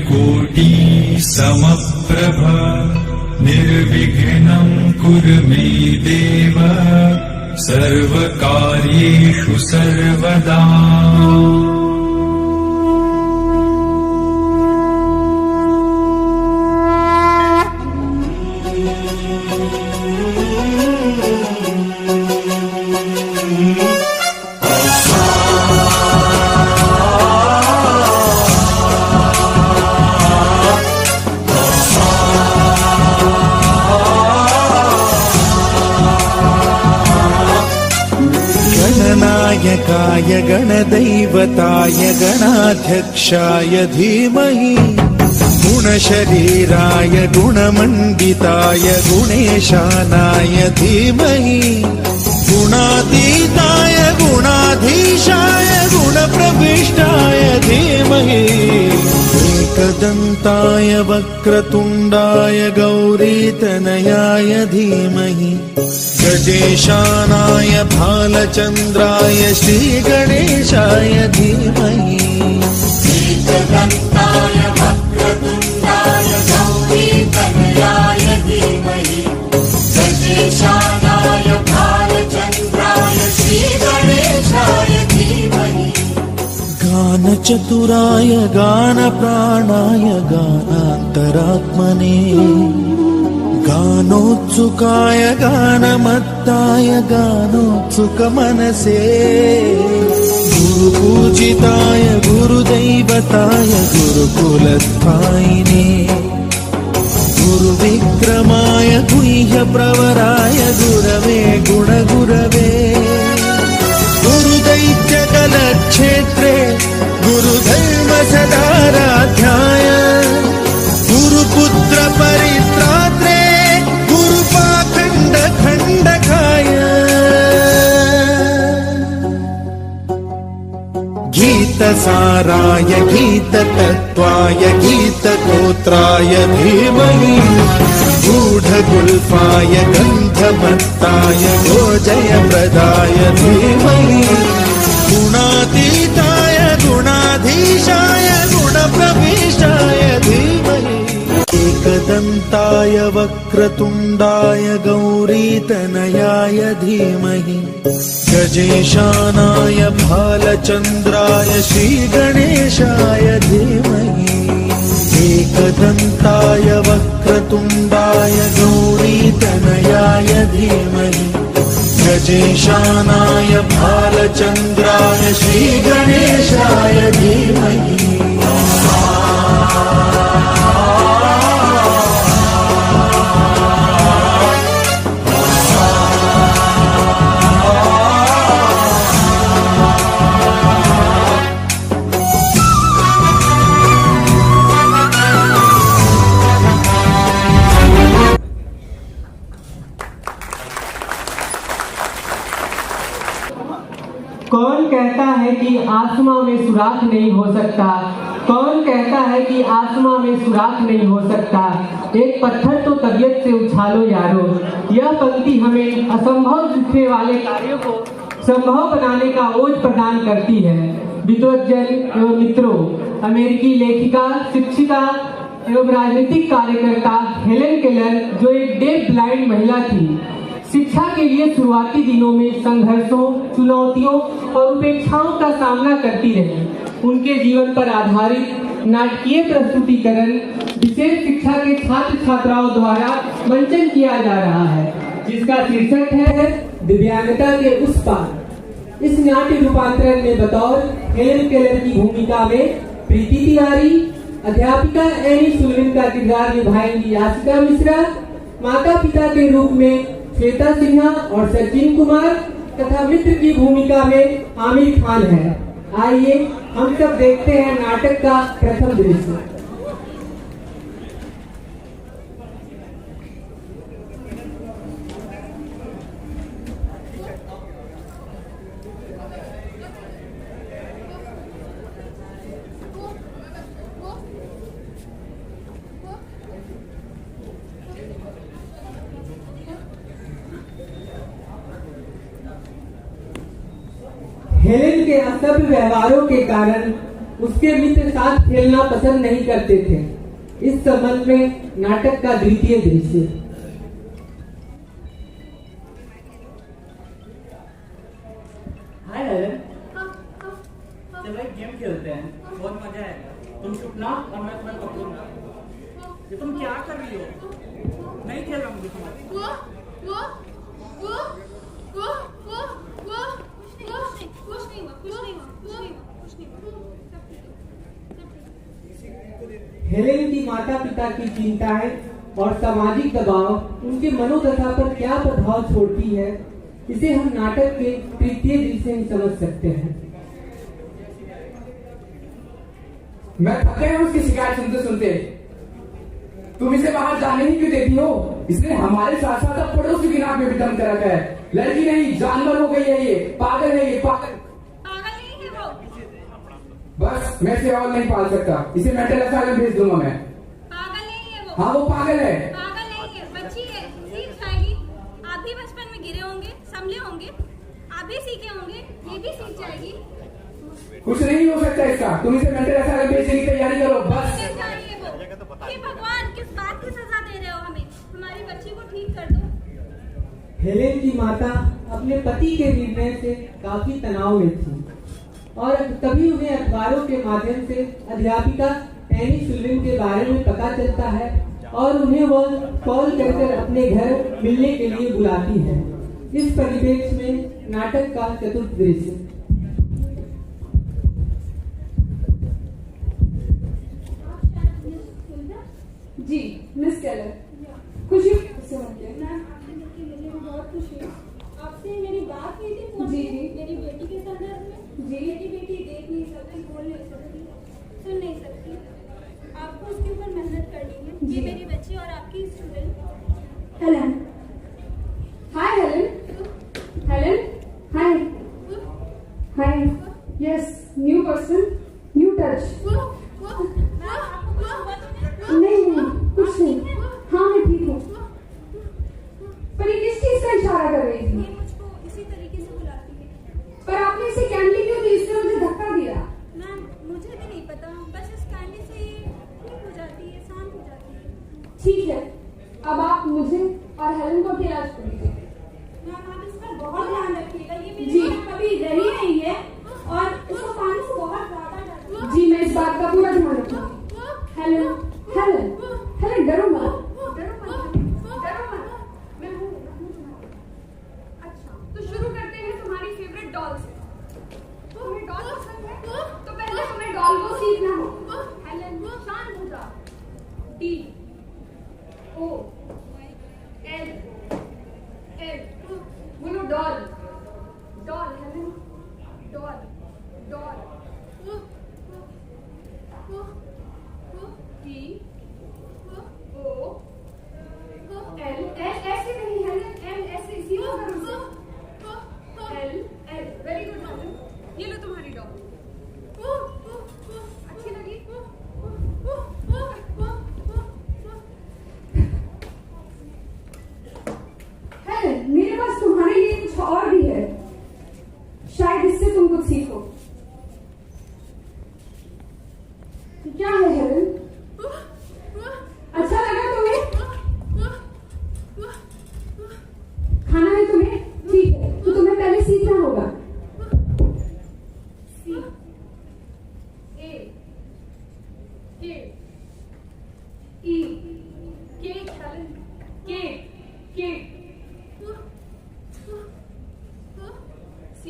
सूर्यकोटि समप्रभ निर्विघ्नं कुरु मे देव सर्वकार्येषु सर्वदा। गणनायकाय गणदैवताय गणाध्यक्षाय धीमहि गुणशरीराय गुणमण्डिताय गुणेशानाय धीमहि गुणातीताय गुणाधीशाय गुणप्रविष्टाय धीमहि एकदन्ताय वक्रतुण्डाय गौरीतनयाय धीमहि गजेशानाय भालचन्द्राय श्रीगणेशाय धीमहि एकदन्ताय वक्रतुण्डाय गौरीतनयाय धीमहि गजेशानाय भालचन्द्राय श्रीगणेशाय धीमहि गानचतुराय गानप्राणाय गानान्तरात्मने गानोत्सुकाय गानमत्ताय गानोत्सुकमनसे गुरुपूजिताय गुरुदैवताय गुरुकुलस्थायिने गुरुविक्रमाय गुह्यप्रवराय गुरवे गुणगुरवे गुरुदैत्यकलक्षेत्रे गुरुधर्मसदाराध्याय गुरुपुत्र परित्रात्रे खण्डखाय गीतसाराय गीततत्त्वाय गीतगोत्राय धीमहि गूढगुल्फाय गन्धमत्ताय गोजयप्रदाय धीमहि गुणातीताय गुणाधीशाय गुणप्रविष्टाय धीमहि एकदन्ताय वक्रतुण्डाय गौरीतनयाय धीमहि गजेशानाय भालचन्द्राय श्रीगणेशाय धीमहि एकदन्ताय वक्रतुण्डाय गौरीतनयाय धीमहि गजेशानाय भालचन्द्राय श्रीगणेशाय धीमहि कौन कहता है कि आसमां में सुराख नहीं हो सकता? कौन कहता है कि आसमां में सुराख नहीं हो सकता? एक पत्थर तो तबीयत से उछालो यारो। यह पंक्ति हमें असंभव दिखने वाले कार्यों को संभव बनाने का ओज प्रदान करती है। विद्वज्जन एवं मित्रों, अमेरिकी लेखिका, शिक्षिका एवं राजनीतिक कार्यकर्ता हेलेन केलर, जो एक डेफ ब्लाइंड महिला थी, शिक्षा के लिए शुरुआती दिनों में संघर्षों, चुनौतियों और उपेक्षाओं का सामना करती रही। उनके जीवन पर आधारित नाटकीय प्रस्तुतिकरण विशेष शिक्षा के छात्र छात्राओं द्वारा मंचन किया जा रहा है, जिसका शीर्षक है दिव्यांगता के उस पार। इस नाट्य रूपांतरण में बतौर हेलेन केलर की भूमिका में प्रीति तिवारी, अध्यापिका एनी सुलविन का किरदार निभाएंगी यासिका मिश्रा, माता पिता के रूप में श्वेता सिन्हा और सचिन कुमार तथा मित्र की भूमिका में आमिर खान है। आइए हम सब देखते हैं नाटक का प्रथम दृश्य। हेलेन के असभ्य व्यवहारों के कारण उसके मित्र साथ खेलना पसंद नहीं करते थे। इस संबंध में नाटक का द्वितीय दृश्य। हाय हेलन, चलो एक गेम खेलते हैं, बहुत मजा आएगा। तुम छुपना और मैं तुम्हें पकड़ूंगा। ये तुम क्या कर रही हो? नहीं खेलना मुझे तुम्हारे। हेलेन की माता पिता की चिंताएं और सामाजिक दबाव उनके मनोदशा पर क्या प्रभाव छोड़ती है, इसे हम नाटक के तृतीय दृश्य में समझ सकते हैं। मैं थक गया हूं उसकी शिकायत सुनते सुनते। तुम इसे बाहर जाने ही क्यों देती हो? इसने हमारे साथ साथ अब पड़ोसी की नाक में भी दम कर रखा है। लड़की नहीं, जानवर हो गई है ये। पागल है ये, पागल। पागल नहीं है वो। बस मैं इसे और नहीं पाल सकता। इसे मेंटल असाइलम भेज दूंगा मैं। पागल नहीं है वो। हाँ वो पागल है। पागल नहीं है, बच्ची है, सीख जाएगी। आप भी बचपन में गिरे होंगे, संभले होंगे, आप भी सीखे होंगे, ये भी सीख जाएगी। कुछ नहीं हो सकता इसका। तुम इसे मेंटल असाइलम भेजने की तैयारी करो बस। सीख जाएगी वो। हे भगवान, किस बात की सजा दे रहे हो हमें? हमारी बच्ची को ठीक कर दो। हेलेन की माता अपने पति के निर्णय से काफी तनाव में थी और तभी उन्हें अखबारों के माध्यम से अध्यापिका एनी सुल्लिन के बारे में पता चलता है और उन्हें वह कॉल कर अपने घर मिलने के लिए बुलाती है। इस परिप्रेक्ष्य में नाटक का चतुर्थ दृश्य। जी मिस केलर, खुशी से मैम, आपसे मिलकर मुझे बहुत खुशी है। आपसे मेरी बात हुई थी फोन जी, पे, जी। मेरी बेटी के संदर्भ में। जी। मेरी बेटी देख नहीं सकती, बोल नहीं सकती, सुन नहीं सकती। आपको उसके ऊपर मेहनत करनी है। जी। ये मेरी बच्ची और आपकी student. Helen. Hi Helen. Helen, hi. Hi. Yes, new person, new touch. नहीं नहीं, कुछ नहीं। हाँ मैं ठीक हूँ। पर ये किस चीज का इशारा कर रही थी? ये मुझको इसी तरीके से बुलाती है। पर आपने इसे कैंडी क्यों दी? इसने मुझे धक्का दिया। मैम, मुझे भी नहीं पता, बस इस कैंडी से ये ठीक हो जाती है, शांत हो जाती है। ठीक है, अब आप मुझे और हेलन को अकेला छोड़ दीजिए। मैम, आप इसका बहुत ध्यान रखिएगा। ये मेरी जी। बहन कभी रही नहीं है और इसको पानी से बहुत ज्यादा डर है। जी मैं इस बात का पूरा ध्यान रखूंगी। हेलन, हेलन, हेलन डरो मत, डरो मत, डरो मत। मैं हूँ। अच्छा, तो शुरू करते हैं तुम्हारी फेवरेट डॉल से। तुम्हें डॉल पसंद है? तो पहले तुम्हें डॉल को सीखना हो। हेलन शांत हो जाओ। D O L L बोलो doll. Doll Helen, doll, doll. T O L, ऐसे नहीं हेलन, L ऐसे सीधा करो। L L, very good Helen. ये लो तुम्हारी डॉल। अच्छी लगी? हेलन, मेरे पास तुम्हारे लिए कुछ और भी है, शायद इससे तुम कुछ सीखो। क्या है हेलन? अच्छा लगा तुम्हें? खाना है तुम्हें? ठीक है, तो तुम्हें पहले सीखना होगा। C A K E cake Helen, cake, cake. C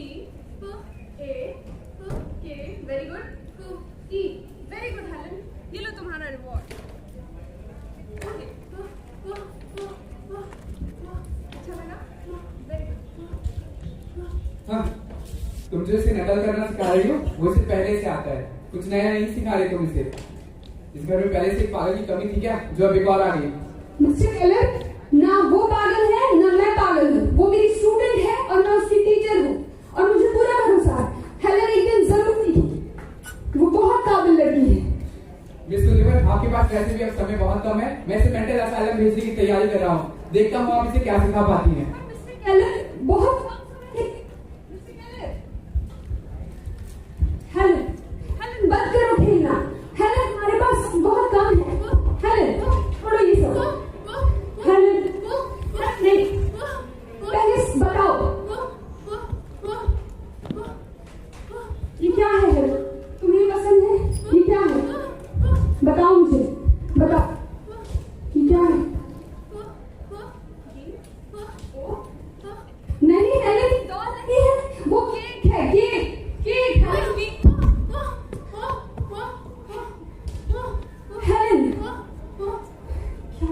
A K, very good. E, very good Helen. ये लो तुम्हारा रिवॉर्ड। अच्छा लगा? Very good. हाँ, तुम जो इसे नकल करना सिखा रही हो वो इसे पहले से आता है। कुछ नया नहीं सिखा रहे तुम इसे। इस घर में पहले से एक पागल की कमी थी क्या, जो अब एक और आ गई? मिस्टर केलर, ना वो पागल है ना मैं पागल हूँ। वो मेरी स्टूडेंट है और मैं उसकी टीचर हूँ और मुझे पूरा भरोसा है हेलन एक दिन जरूर सीखेगी। वो बहुत काबिल लड़की है। मिस सुलिवन, आपके पास वैसे भी अब समय बहुत कम है। मैं इसे मेंटल असाइलम भेजने की तैयारी कर रहा हूँ। देखता हूँ आप इसे क्या सिखा पाती हैं। मिस्टर केलर, बहुत हेलन, हेलन बंद करो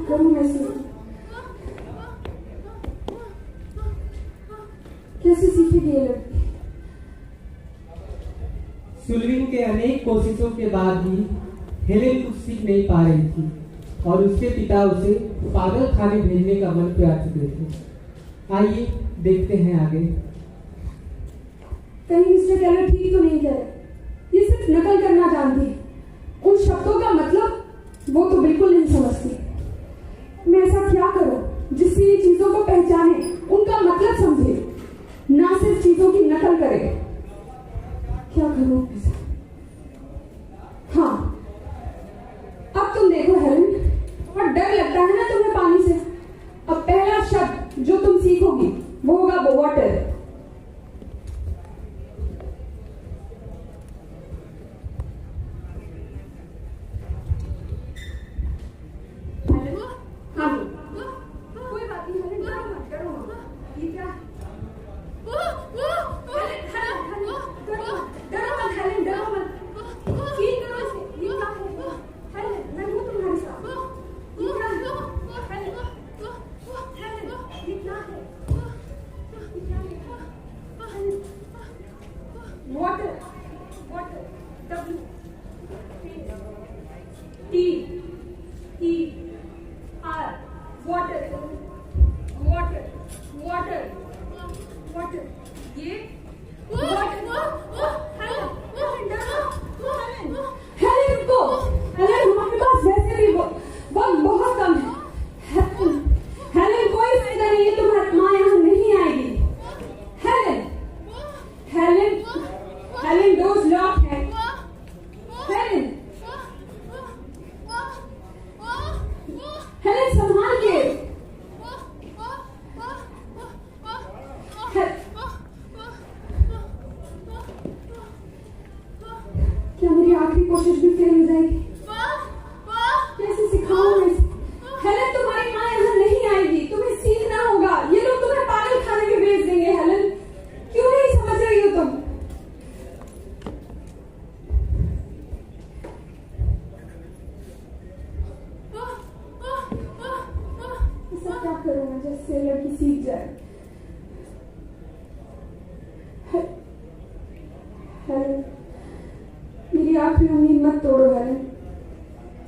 करूँ मैं इसे? कैसे सीखेगी ये लड़की? सुलविन के अनेक कोशिशों के बाद भी हेलेन कुछ सीख नहीं पा रही थी और उसके पिता उसे पागल खाने भेजने का मन पे आ चुके थे। आइए देखते हैं आगे। कहीं मिस्टर केलर ठीक तो नहीं कह रहे? ये सिर्फ नकल करना जानती है। उन शब्दों का मतलब वो तो बिल्कुल नहीं समझती। मैं ऐसा क्या करूं जिससे ये चीजों को पहचाने, उनका मतलब समझे, ना सिर्फ चीजों की नकल करे? क्या करूं? हाँ, अब तुम देखो हेलेन, और डर लगता है ना तुम्हें पानी से। अब पहला शब्द जो तुम सीखोगी वो होगा वाटर। हाँ, कोई बात नहीं हेलेन, डरो मत। ये क्या है? डरो मत हेलेन, डरो मत। फील करो इसे। ये क्या है? हेलेन, मैं हूँ तुम्हारे साथ। ये क्या है? हेलेन, हेलेन, ये क्या है? ये क्या है? Helen, water, water, W T E R, water, water, water, water. ये वाटर। हेलेन रुको। हेलेन, हमारे पास वैसे भी वक्त बहुत कम है। हेलेन, कोई फायदा नहीं है, तुम्हारी माँ यहाँ नहीं आएगी। Helen, Helen, Helen, doors lock है। हेलेन, हेलेन, संभाल के। क्या मेरी आखिरी कोशिश भी फेल हो जाएगी? कैसे सिखाऊं मैं इसे? हेलेन, तुम्हारी माँ यहाँ नहीं आएगी, तुम्हें सीखना होगा। ये लोग तुम्हें पागल खाने में भेज देंगे। हेलेन, क्यों नहीं समझ रही हो तुम? ऐसा क्या करूं मैं जिससे लड़की सीख जाए? हेलेन, मेरी आखिरी उम्मीद मत तोड़ो हेलेन।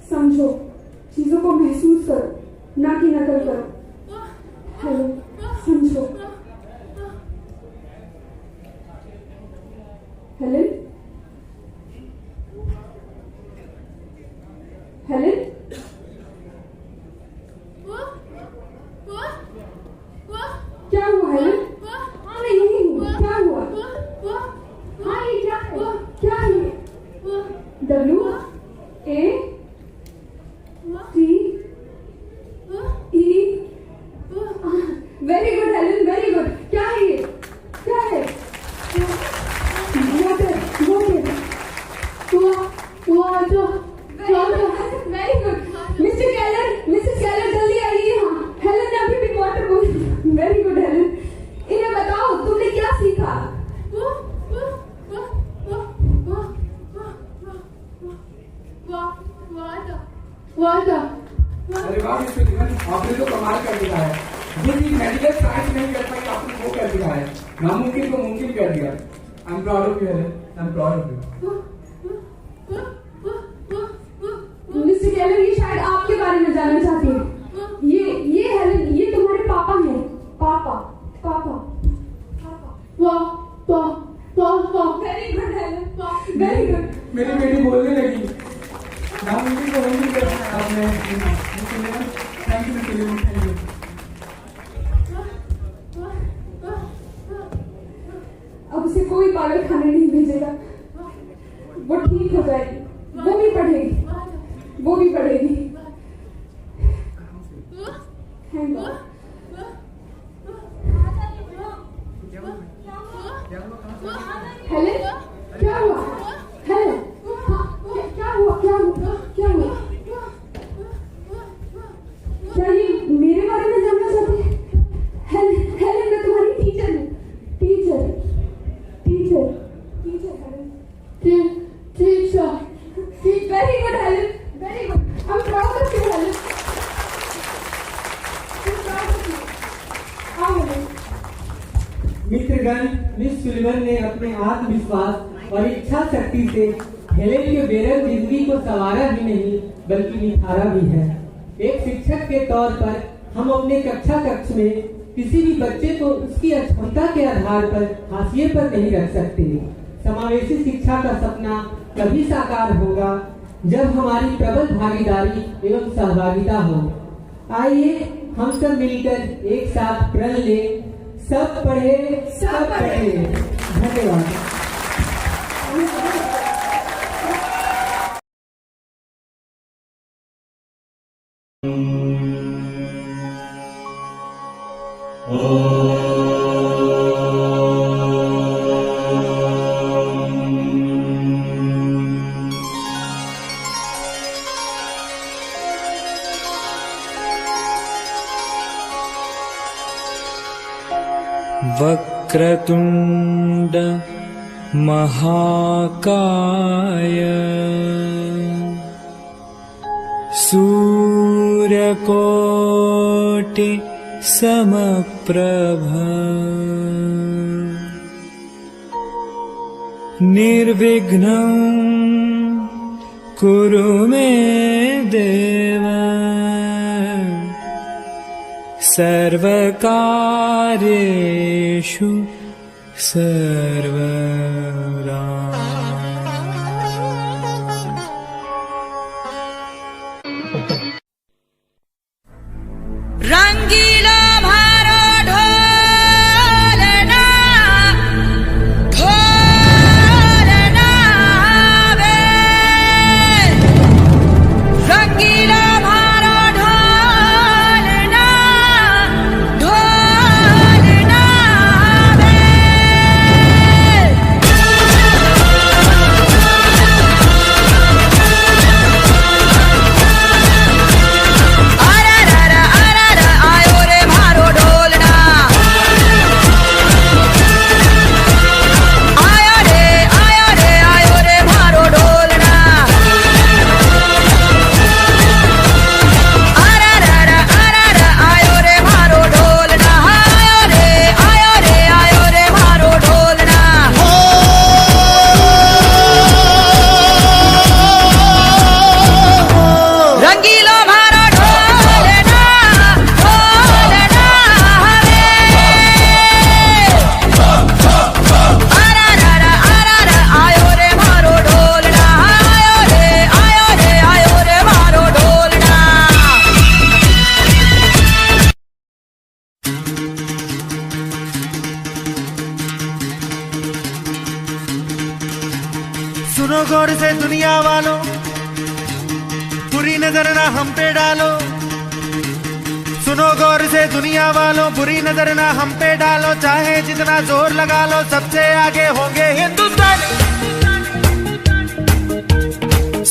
समझो, चीजों को महसूस करो, ना कि नकल करो। हेलेन, समझो। हेलेन, हेलेन, क्या हुआ हेलेन? हाँ, मैं यही हूँ। क्या हुआ? हाँ, ये क्या है? क्या है ये? W A T E। Very good Helen, very good. क्या है ये? क्या है? Water, water, very good. Mister Keller, Mrs Keller, जल्दी आइए यहाँ। हेलेन ने अभी भी वाटर बोली। Very good Helen. इन्हें बताओ तुमने क्या सीखा? अरे वाह मिस्टर जीवन, आपने तो कमाल कर दिया है। जो चीज मेडिकल साइंस नहीं कर पाई आपने वो कर दिया है। नामुमकिन को मुमकिन कर दिया। आई am proud of you Helen, I am proud of you. Mister Keller, ये शायद आपके बारे में जानना चाहती है। ये हेलेन, ये तुम्हारे पापा हैं। पापा, पापा, पापा। Very good Helen, very good. मेरी बेटी बोलने लगी। नामुमकिन को मुमकिन कर दिया आपने। थैंक यू मिस्टर जीवन, थैंक यू। अब उसे कोई पागल खाने नहीं भेजेगा। वो ठीक हो जाएगी। वो भी पढ़ेगी, वो भी पढ़ेगी। Thank God. हेलेन, क्या हुआ? हेलेन, क्या हुआ? क्या हुआ? क्या हुआ? क्या ये मेरे बारे में जानना चाहते हैं? हेलेन, मैं तुम्हारी टीचर हूँ। Teacher, teacher, teacher Helen. Teacher. Very good Helen, very good. I am proud of you Helen. मित्रगण, मिस सुलिवन ने अपने आत्मविश्वास और इच्छा शक्ति से हेलेन के बेरंग जिंदगी को संवारा ही नहीं बल्कि निखारा भी है। एक शिक्षक के तौर पर हम अपने कक्ष में किसी भी बच्चे को उसकी अक्षमता के आधार पर हाशिए पर नहीं रख सकते। समावेशी शिक्षा का सपना तभी साकार होगा जब हमारी प्रबल भागीदारी एवं सहभागिता हो। आइए हम सब मिलकर एक साथ प्रण ले, सब पढ़े सब पढ़े। धन्यवाद। वक्रतुण्ड महाकाय सूर्यकोटि समप्रभ निर्विघ्नं कुरु मे देव सर्वकार्येषु सर्वदा। रंगीला भारो ढोलना ढोलना वे रंगीला भारो ढोलना ढोलना वे सुनो गौर से दुनिया वालों, बुरी नजर ना हम पे डालो। सुनो गौर से दुनिया वालों, बुरी नजर ना हम पे डालो। चाहे जितना जोर लगा लो, सबसे आगे होंगे हिंदुस्तान।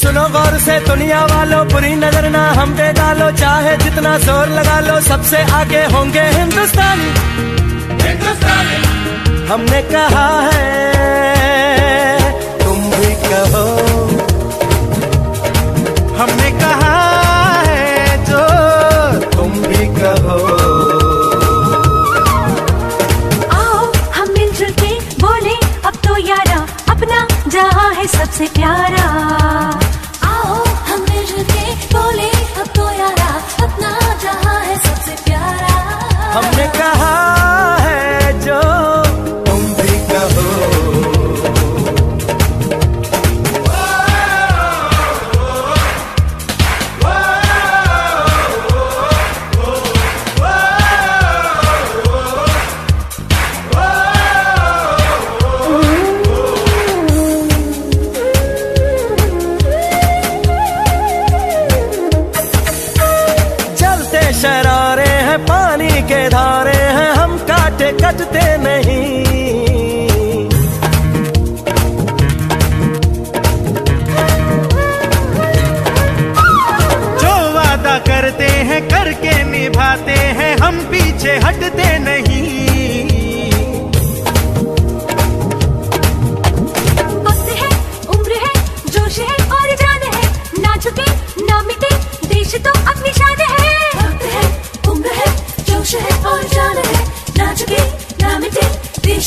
सुनो गौर से दुनिया वालों, बुरी नजर ना हम पे डालो। चाहे जितना जोर लगा लो, सबसे आगे होंगे हिंदुस्तानी। हमने कहा है तुम भी कहो, हमने कहा है जो तुम भी कहो। आओ हम मिलजुल के बोले अब तो यारा, अपना जहां है सबसे प्यारा। आओ हम मिलजुल के बोले अब तो यारा, अपना जहां है सबसे प्यारा। हमने कहा है जो तुम भी कहो। चलते शरारे हैं, पानी के धारे हैं, हम काटे कटते नहीं। जो वादा करते हैं करके निभाते हैं, हम पीछे हटते नहीं। वक्त है, उम्र है, जोश है और जान है, ना झुके ना मिटे देश तो अपनी शान है। वक्त है, उम्र है, जोश है और जान है, ना झुके ना मिटे देश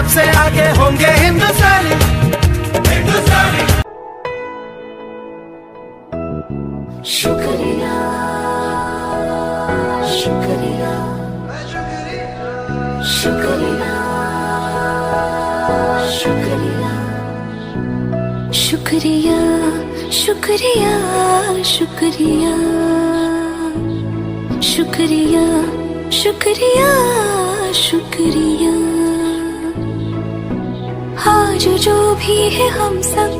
सबसे आगे होंगे हिंदुस्तानी। शुक्रिया शुक्रिया शुक्रिया शुक्रिया शुक्रिया शुक्रिया शुक्रिया शुक्रिया शुक्रिया शुक्रिया। आज जो भी है हम सब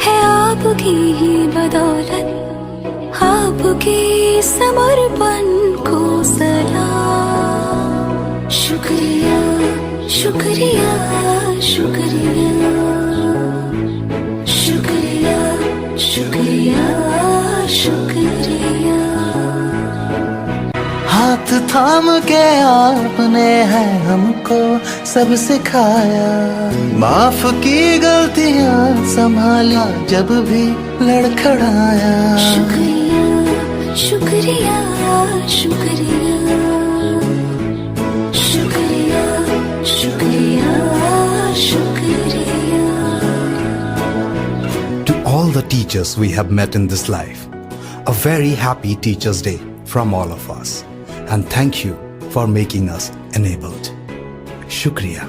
है आपकी ही बदौलत, आपके समर्पण को सलाम। शुक्रिया शुक्रिया शुक्रिया शुक्रिया शुक्रिया शुक्रिया। हाथ थाम के आपने है हमको सब सिखाया, माफ की गलतियां संभाला जब भी लड़खड़ाया। शुक्रिया शुक्रिया शुक्रिया शुक्रिया शुक्रिया शुक्रिया। To all the teachers we have met in this life, a very happy Teachers' Day from all of us. And thank you for making us enabled. Shukriya.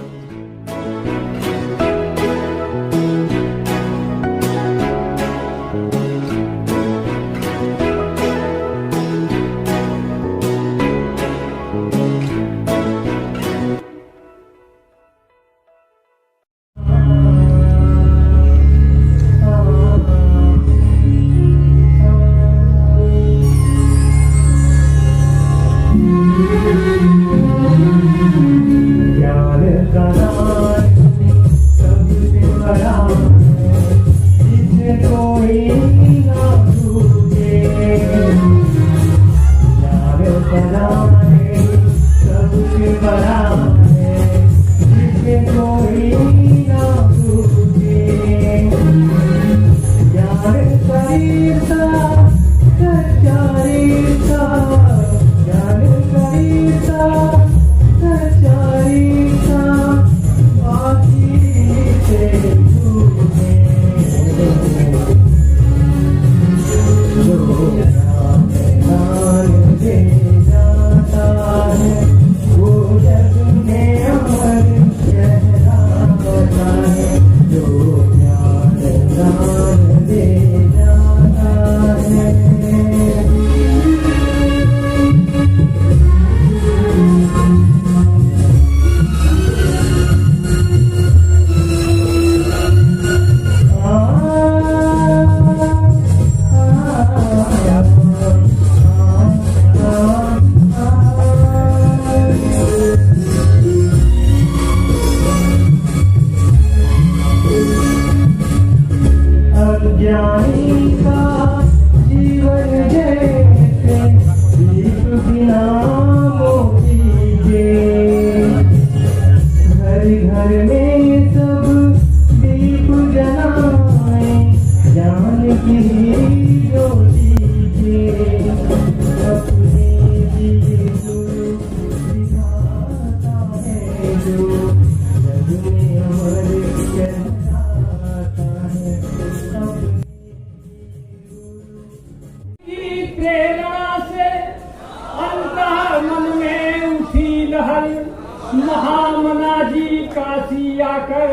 महामना जी काशी आकर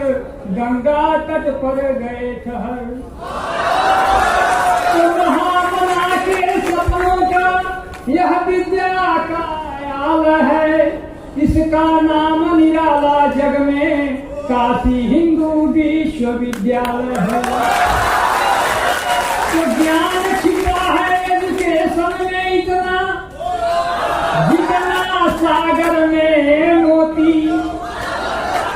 गंगा तट पर गए ठहर। तो महामना के सपनों का यह विद्या का आयाल है, इसका नाम निराला जग में काशी हिंदू विश्वविद्यालय है। तो ज्ञान छिपा है एजुकेशन में इतना, जितना सागर में मोती।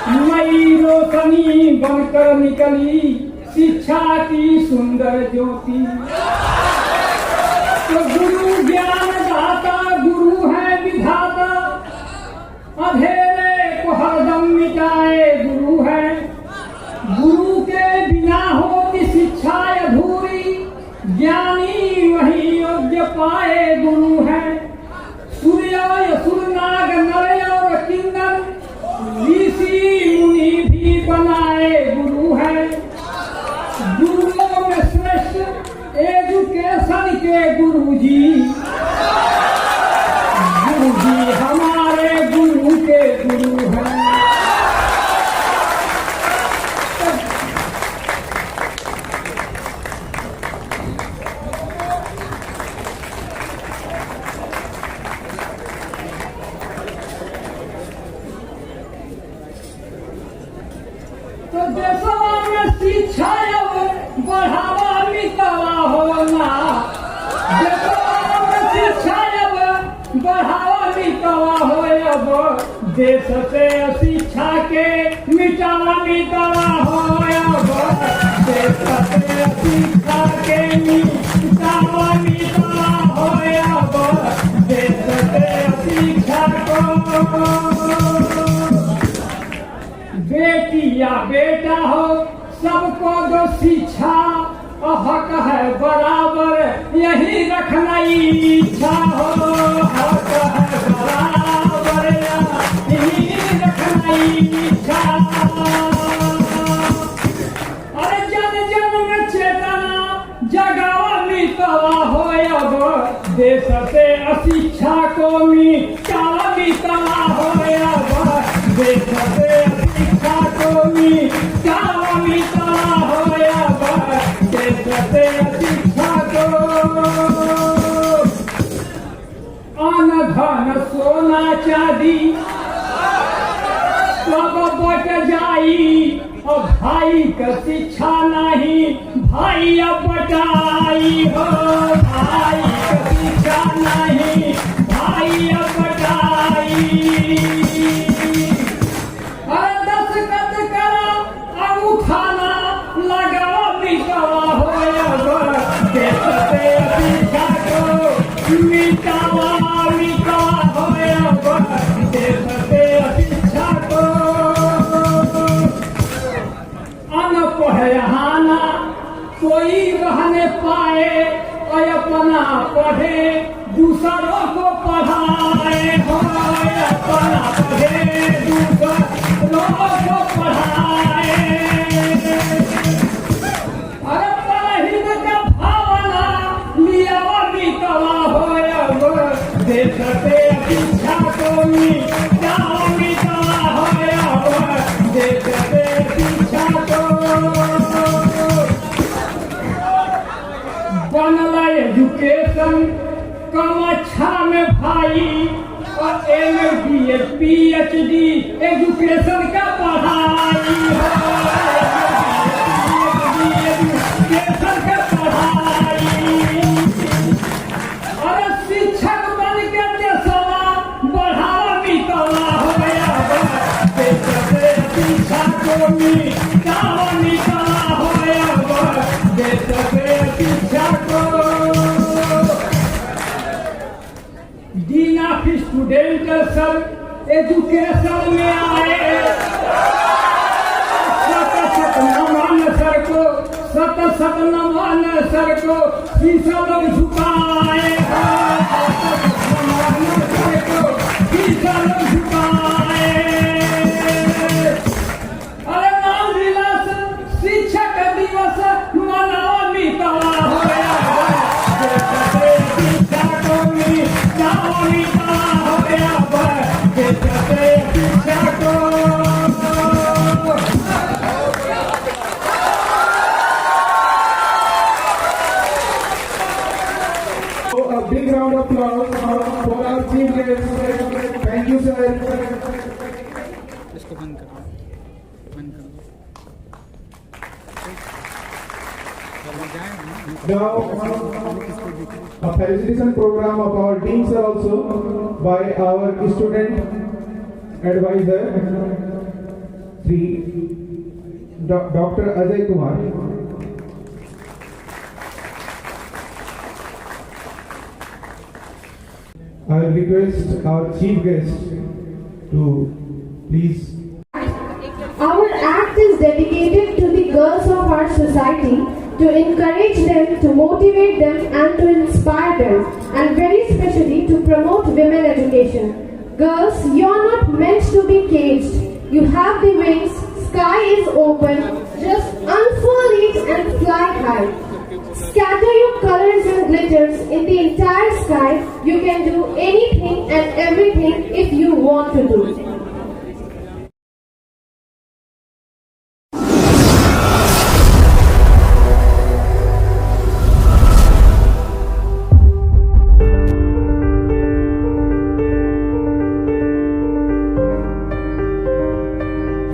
नई रोशनी बनकर निकली शिक्षा की सुंदर ज्योति। तो गुरु ज्ञान दाता, गुरु है विधाता, अंधेरे को हरदम मिटाए गुरु है। गुरु के बिना होती शिक्षा अधूरी, ज्ञानी वही योग्य पाए गुरु है। सूर्य सुर नाग नर और किन्नर, ऋषि मुनि के गुरुजी हमारे गुरु के गुरु हैं। तो देशवा में शिक्षा बढ़ावा मितवा होना, देशवा में शिक्षा बढ़ावा मितवा हो, अब देश से शिक्षा के मिटावा मितवा हो, अब देश से शिक्षा के मिटावा मितवा हो, अब देश से शिक्षा को बेटी या बेटा हो सबको जो शिक्षा हक है बराबर, यही रखना इच्छा हो, हक है बराबर यही रखना इच्छा। अरे जन जन में चेतना जगावा मितवा हो, अब देश से अशिक्षा को मिटावा मितवा हो, अब देश से शिक्षा को मिटावा मितवा हो, अब देश से शिक्षा को अन्न धन सोना चांदी सब बट जाई, और भाई का शिक्षा नहीं भाई अब बटाई हो, भाई का शिक्षा नहीं भाई अब बटाई। दस्तखत करो अंगूठाना लगाओ मिटावा हो, अब देश से शिक्षा को मिटावा मिटावा हो, अब देश से शिक्षा को अनपढ़ाना कोई रहने पाए, और अपना पढ़े दूसरों को पढ़ाए हो, अपना पढ़े दूसरों को पढ़ाए। अरे पढ़हित का भावना लिया मितवा हो, अब देश से शिक्षा को मिटावा मितवा हो, अब देश से शिक्षा को बनला एजुकेशन कम अच्छा में भाई, और MA PhD एजुकेशन का पढ़ाई हो, एजुकेशन का पढ़ाई। अरे शिक्षक बन के देशवा बढ़ावा मितवा हो, अब देश से शिक्षा को मिटावा मितवा हो, अब देश से शिक्षा को दीना स्टूडेंट सब एजुकेशन में आए, सत नमन सर को शीशा लोग झुकाए, नमन सर को शीशा लोग झुकाए। अरे नाम दिवस शिक्षक दिवस मनावा मितवा हो, शिक्षा को मिटावा मितवा हो, अब देश से शिक्षा को a big round of applause for our chief guest. Thank you, sir. इसको बंद करो, बंद करो। Now, a felicitation program of our teams are also by our student advisor, Sri Dr. Ajay Kumar. I will request our chief guest to please. Our act is dedicated to the girls of our society, to encourage them, to motivate them and to inspire them, and very specially to promote women education. Girls, you are not meant to be caged. You have the wings, sky is open, just unfurl it and fly high. Scatter your colors and glitters in the entire sky. You can do anything and everything if you want to do.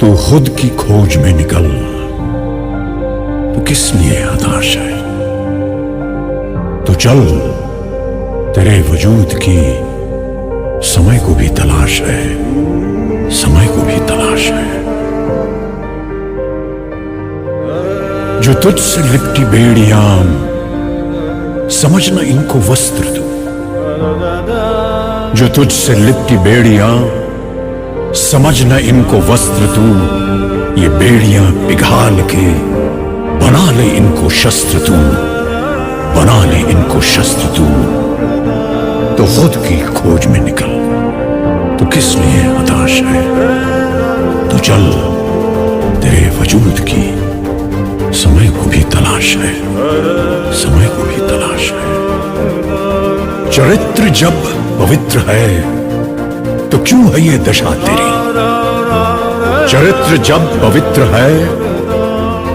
तू खुद की खोज में निकल, तो किस लिए हताश है? तो चल, तेरे वजूद की समय को भी तलाश है, समय को भी तलाश है। जो तुझसे लिपटी बेड़ियां, समझना इनको वस्त्र तू। जो तुझसे लिपटी बेड़ियां, समझना इनको वस्त्र तू। ये बेड़ियां पिघाल के बना ले इनको शस्त्र तू, बना ले इनको शस्त्र तू। तो खुद की खोज में निकल, तो किस लिए हताश है? तो चल, तेरे वजूद की समय को भी तलाश है, समय को भी तलाश है। चरित्र जब पवित्र है, तो क्यों है ये दशा तेरी? चरित्र जब पवित्र है,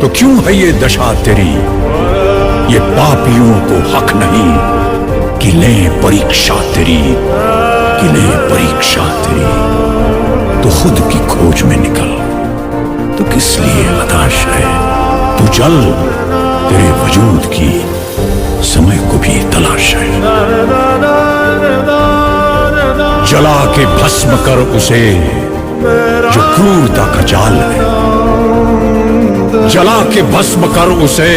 तो क्यों है ये दशा तेरी? ये पापियों को हक नहीं कि लें परीक्षा तेरी, कि लें परीक्षा तेरी। तो खुद की खोज में निकल, तो किस लिए हताश है? तू चल, तेरे वजूद की समय को भी तलाश है। जला के भस्म कर उसे जो क्रूरता का जाल है, जला के भस्म कर उसे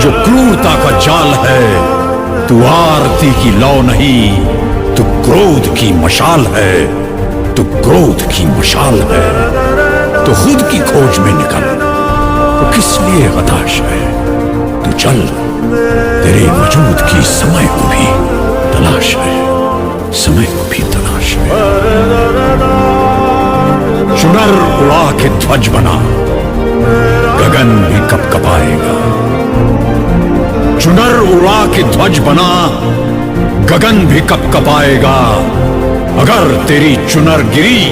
जो क्रूरता का जाल है। तू आरती की लौ नहीं, तू क्रोध की मशाल है, तू क्रोध की मशाल है। तो खुद की खोज में निकल, तो किस लिए हताश है? तू चल, तेरे वजूद की समय को भी तलाश है, समय को भी तलाश है। चुनर उड़ा के ध्वज बना, गगन भी कपकपाएगा। चुनर उड़ा के ध्वज बना, गगन भी कपकपाएगा। अगर तेरी चुनर गिरी,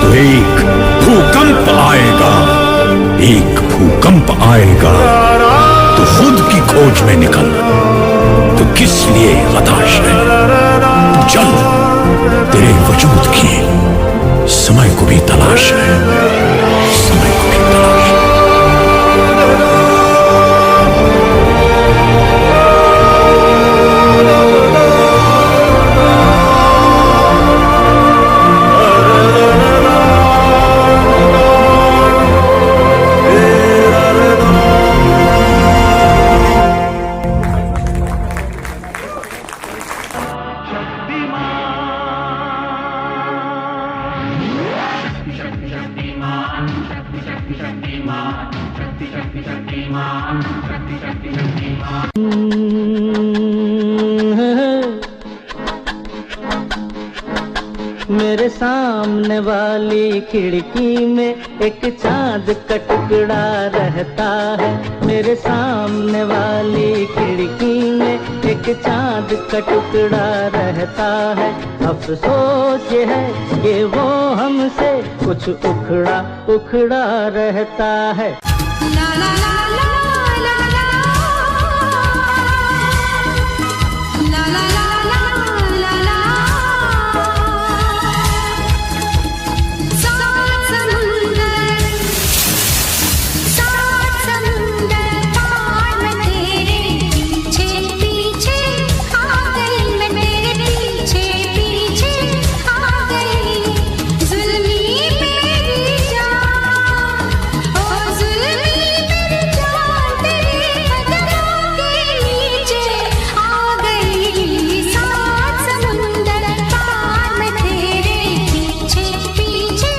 तो एक भूकंप आएगा, एक भूकंप आएगा। तो खुद की खोज में निकल, तो किस लिए हताश है? तो चल, तेरे वजूद की समय को भी तलाश है, समय को भी तलाश है। मेरे सामने वाली खिड़की में एक चांद का टुकड़ा रहता है। मेरे सामने वाली खिड़की में एक चांद का टुकड़ा रहता है। अफसोस ये है कि वो हमसे कुछ उखड़ा उखड़ा रहता है। ला ला ला ला ला ला ला ला ला ला ला सात समुंदर पार में तेरे पीछे पीछे आ गई। मैं तेरे पीछे पीछे आ गई। जुल्मी मेरी जान, ओ जुल्मी मेरी जान, तेरे कदमों के नीचे आ गई। सात समुंदर पार में तेरे पीछे पीछे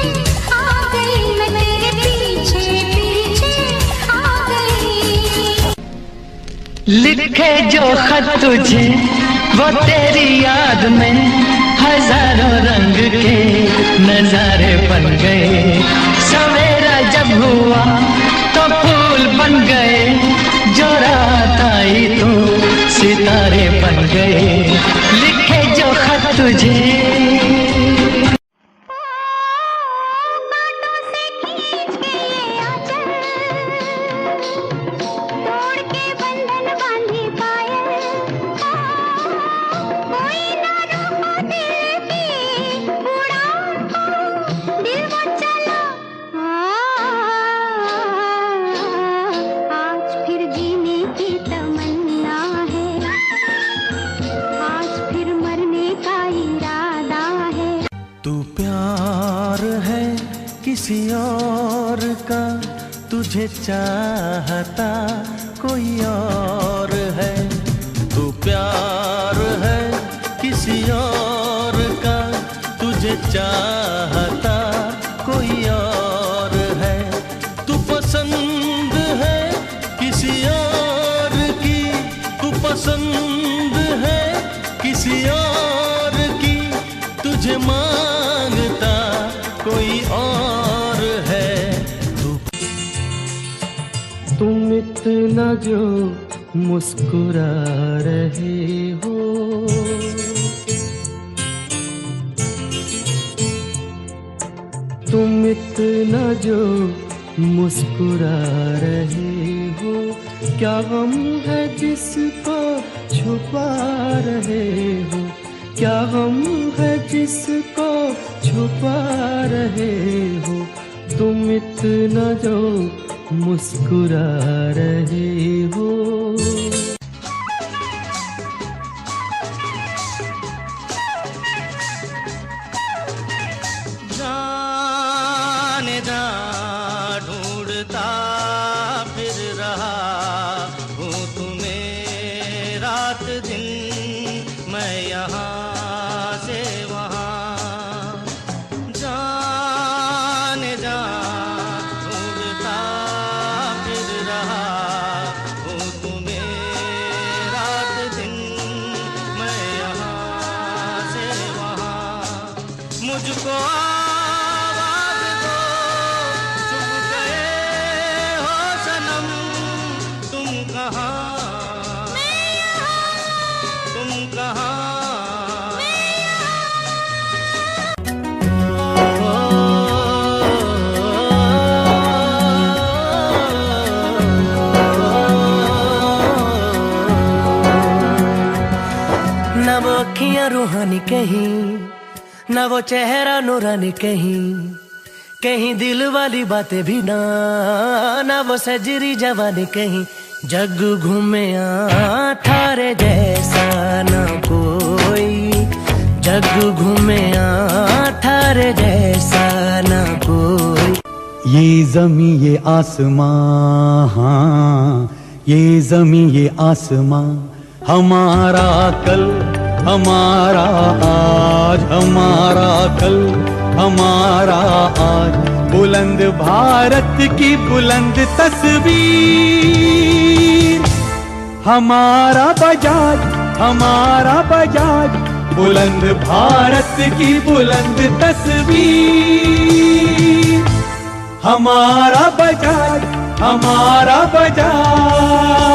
आ गई। मैं तेरे पीछे पीछे आ गई। लिखे जो खत तुझे वो तेरी याद में हजारों रंग के नजारे बन गए। सवेरा जब हुआ तो फूल बन गए। जो रात आई आई तो सितारे बन गए, लिखे जो खत तुझे। किसी और का तुझे चाहता कोई और है, तू प्यार है किसी और का तुझे चाहता कोई और है, तू पसंद है किसी और की, तू पसंद है किसी और की, तुझे मांगता कोई और है। तुम इतना जो मुस्कुरा रहे हो, तुम इतना जो मुस्कुरा रहे हो, क्या गम है जिसको छुपा रहे हो, क्या गम है जिसको छुपा रहे हो, तुम इतना जो मुस्कुरा रहे हो। जाने जा ढूंढता फिर रहा हूँ तुम्हें रात दिन, मैं यहाँ से वहाँ, जाने जा ढूंढता फिर रहा हूँ तुम्हें रात दिन, मैं यहाँ से वहाँ, मुझको आवाज़ दो चुप गए हो सनम, तुम कहाँ, तुम कहाँ। न वो अखियाँ रूहानी कहीं, न वो चेहरा नूरानी कहीं, कहीं दिल वाली बातें भी ना, न वो सजरी जवानी कहीं, जग घूमे थारे जैसा न कोई, जग घूमे थारे जैसा न कोई। ये ज़मीं ये आसमां, हाँ ये ज़मीं ये आसमां, हमारा कल हमारा आज, हमारा कल हमारा आज, बुलंद भारत की बुलंद तस्वीर, हमारा बजाज हमारा बजाज, बुलंद भारत की बुलंद तस्वीर, हमारा बजाज हमारा बजाज।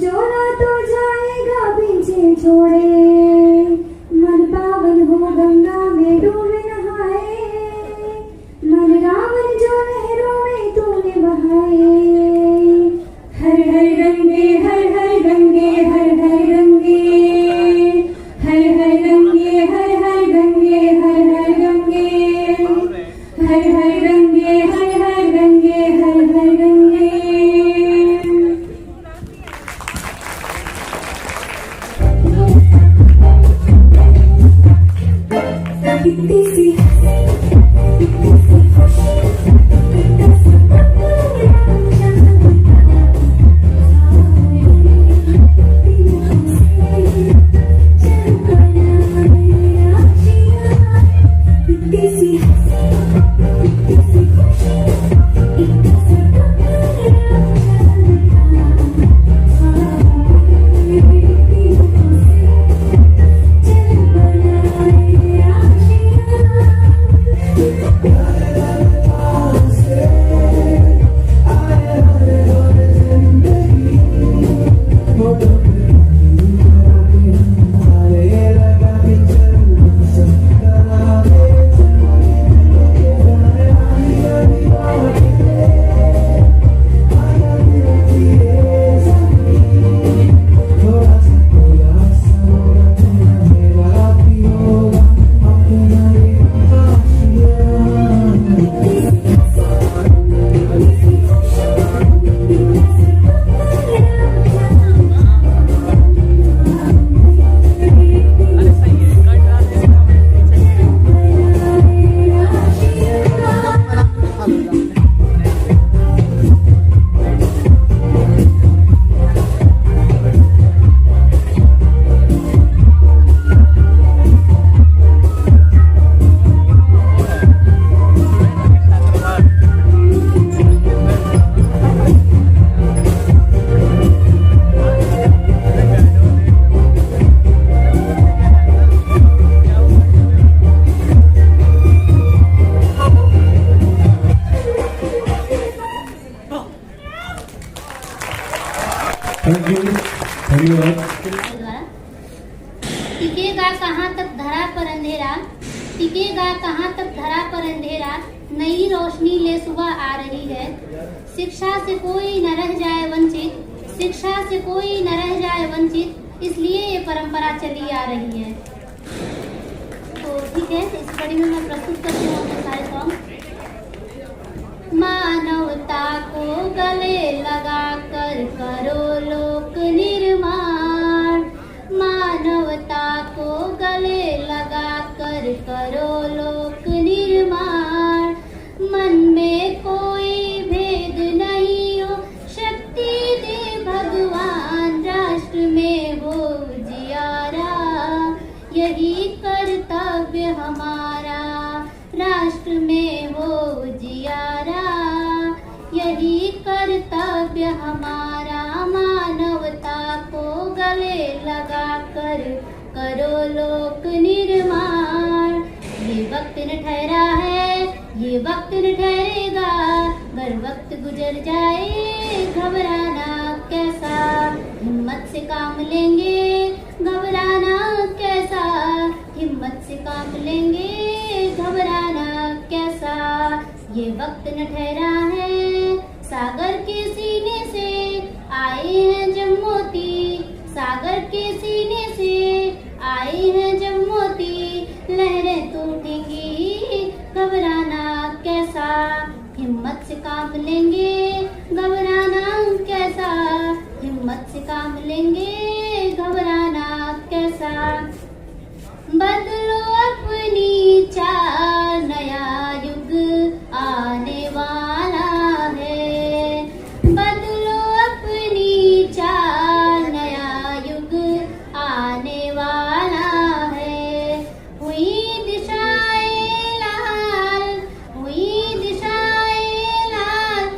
जो ना तो जाएगा पीछे छोड़े, मन पावन हो गंगा में डूबे नहाए, मन रावण जो लहरों में तूने बहाए। हर हर गंगे हर हर गंगे हर हर गंगे, हर हर गंगे हर हर गंगे हर हर गंगे, हर हर गंगे हर हर गंगे हर हर गंगे। कितनी सी टिकेगा कहाँ तक धरा पर अंधेरा, टिकेगा कहाँ तक धरा पर अंधेरा, नई रोशनी ले सुबह आ रही है। शिक्षा से कोई न रह जाए वंचित, शिक्षा से कोई न रह जाए वंचित, इसलिए ये परंपरा चली आ रही है। तो ठीक है, इस कड़ी में मैं प्रस्तुत करती हूँ अपने सारे सॉन्ग। मानवता को गले लगाकर करो लोक निर्माण, मानवता को गले लगाकर करो लोक निर्माण, मन में कोई भेद नहीं हो, शक्ति दे भगवान, राष्ट्र में हो जियारा, यही कर्तव्य हमारा, राष्ट्र में हो जियारा, यही कर्तव्य हमारा, मानवता को गले लगाकर करो लोक निर्माण। ये वक्त न ठहरा है, ये वक्त न ठहरेगा, अगर वक्त गुजर जाए घबराना कैसा, हिम्मत से काम लेंगे घबराना कैसा, हिम्मत से काम लेंगे घबराना कैसा। ये वक्त न ठहरा है, सागर के सीने से आए हैं जब मोती, सागर के सीने से आए हैं जब मोती, लहरें तो उठेंगी घबराना कैसा, हिम्मत से काम लेंगे घबराना कैसा, हिम्मत से काम लेंगे घबराना कैसा। बदलो अपनी चाल, नया युग आने वाला है, बदलो अपनी चाल, नया युग आने वाला है। हुई दिशाएं लाल, हुई दिशाएं लाल,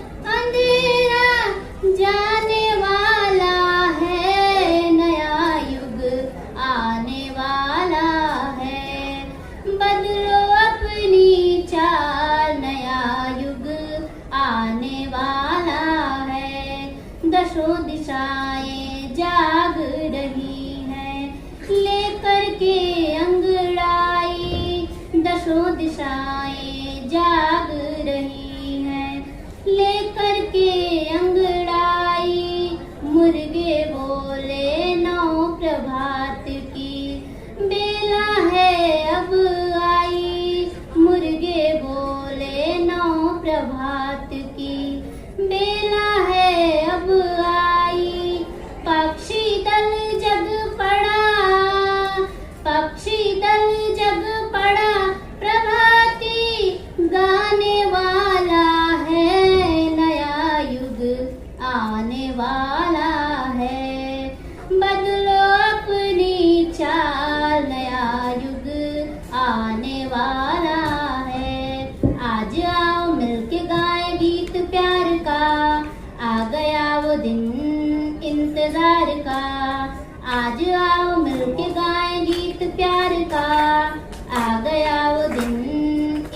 चारों दिशाएं जाग रही हैं, लेकर के अंगड़ाई मुर्गे बोले नौ प्रभात की बेला है अब आई, मुर्गे बोले नौ प्रभात की बेला है अब आई। पक्षी दल जग पड़ा, पक्षी दल जग पड़ा, प्रभाती गाने वाला है, नया युग आने वाला है। बदलो अपनी चाल, नया युग आने वाला है। आज आओ मिलके गाए गीत प्यार का, आ गया वो दिन इंतजार का। आज आओ मिलके गाए गीत प्यार का, आ गया वो दिन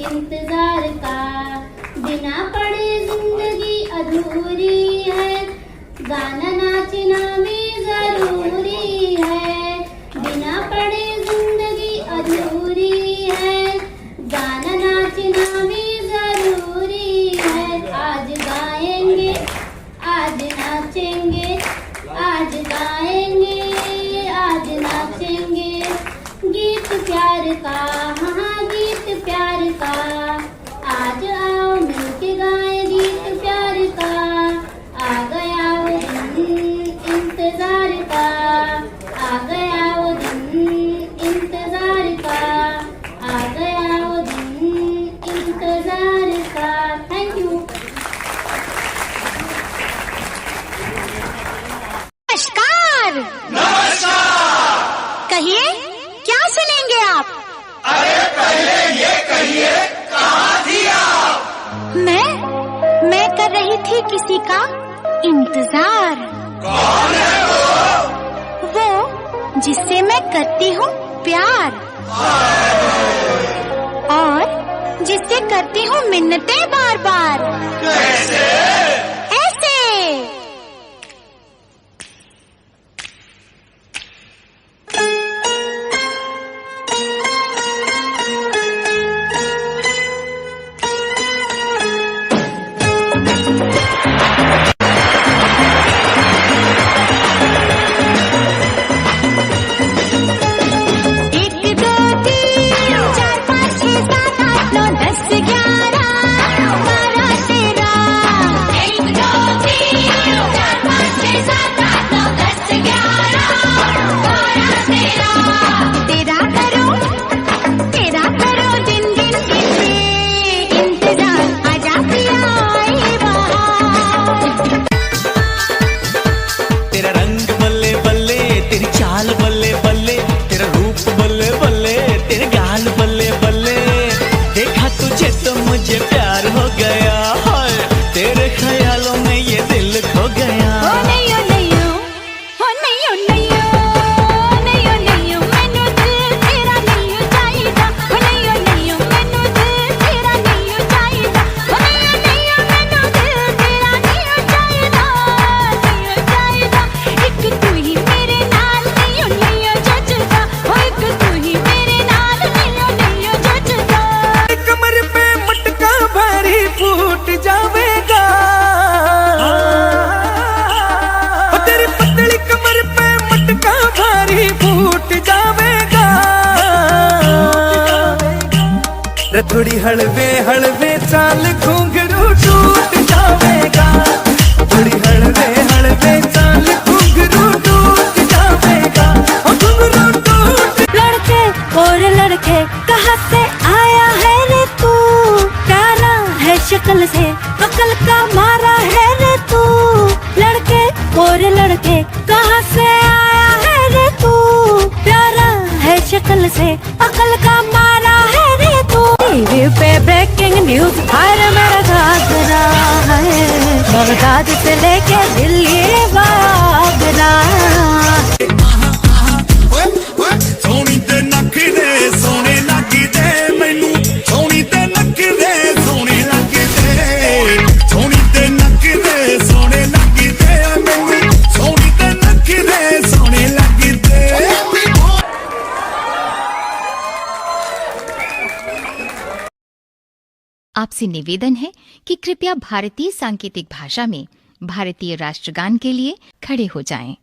इंतजार का। बिना पढ़े जिंदगी अधूरी है, गाना नाचना भी जरूरी है। बिना पढ़े जिंदगी अधूरी है, गाना नाचना भी जरूरी है। आज गाएंगे, आज नाचेंगे, आज गाएंगे, आज नाचेंगे गीत प्यार का, हाँ गीत प्यार का। आज आओ मिलके गाए गीत प्यार का, आ गया वो दिन इंतजार का, आ गया वो दिन इंतजार का, आ गया वो दिन इंतजार का। Thank you. नमस्कार। कहिए क्या सुनेंगे आप? अरे पहले ये कहिए कहाँ थी आप? मैं कर रही थी किसी का इंतजार। कौन है वो जिससे मैं करती हूँ प्यार, और जिससे करती हूँ मिन्नतें बार बार। कैसे? ऐसे। थोड़ी हलवे हलवे चाल घुंघरू टूट जावेगा, थोड़ी हलवे हलवे चाल घुंघरू टूट जावेगा, घुंघरू टूट। लड़के और लड़के कहाँ से आया है रे तू, प्यारा है शक्ल से अकल का मारा है रे तू। लड़के और लड़के कहाँ से आया है रे तू, प्यारा है शक्ल से अकल का मारा है रे तू। टीवी पे ब्रेकिंग न्यूज हर मेरा घाघरा है, बगदाद से लेके दिल्ली आगरा। सोनी ते नक दे सोने लगदे मैनू, सोनी ते नक दे सोने लगदे, सोनी ते नक दे सोने लगदे मैनू, सोनी ते नक दे सोने लगदे। आपसे निवेदन है कि कृपया भारतीय सांकेतिक भाषा में भारतीय राष्ट्रगान के लिए खड़े हो जाएं।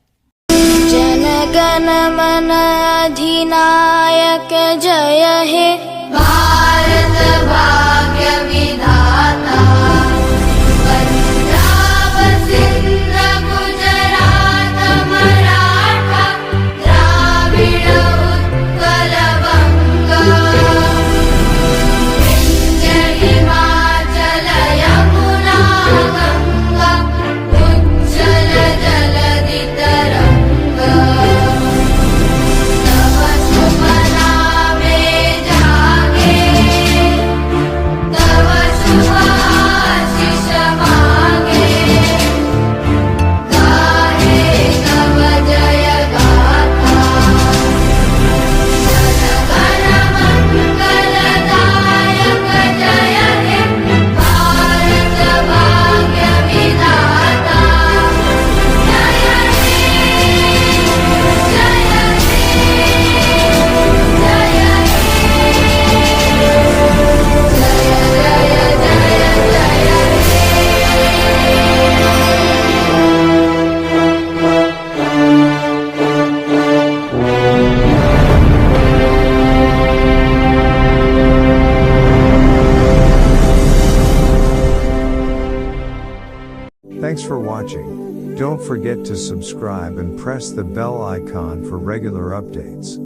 जनगण मन अधिनायक जय हे भारत भाग्य विधाता पंजाब सिंध गुजरात मराठा द्राविड़ उत्कल बंग विंध्य हिमाचल यमुना गंगा उज्जल जलधि तरंग तव शुभ नामे जागे तव शुभ आशीष मांगे गाहे तव जय गाथा जनगण मंगलदायक जय हे भारत भाग्य विधाता जय हे Thanks for watching. Don't forget to subscribe and press the bell icon for regular updates.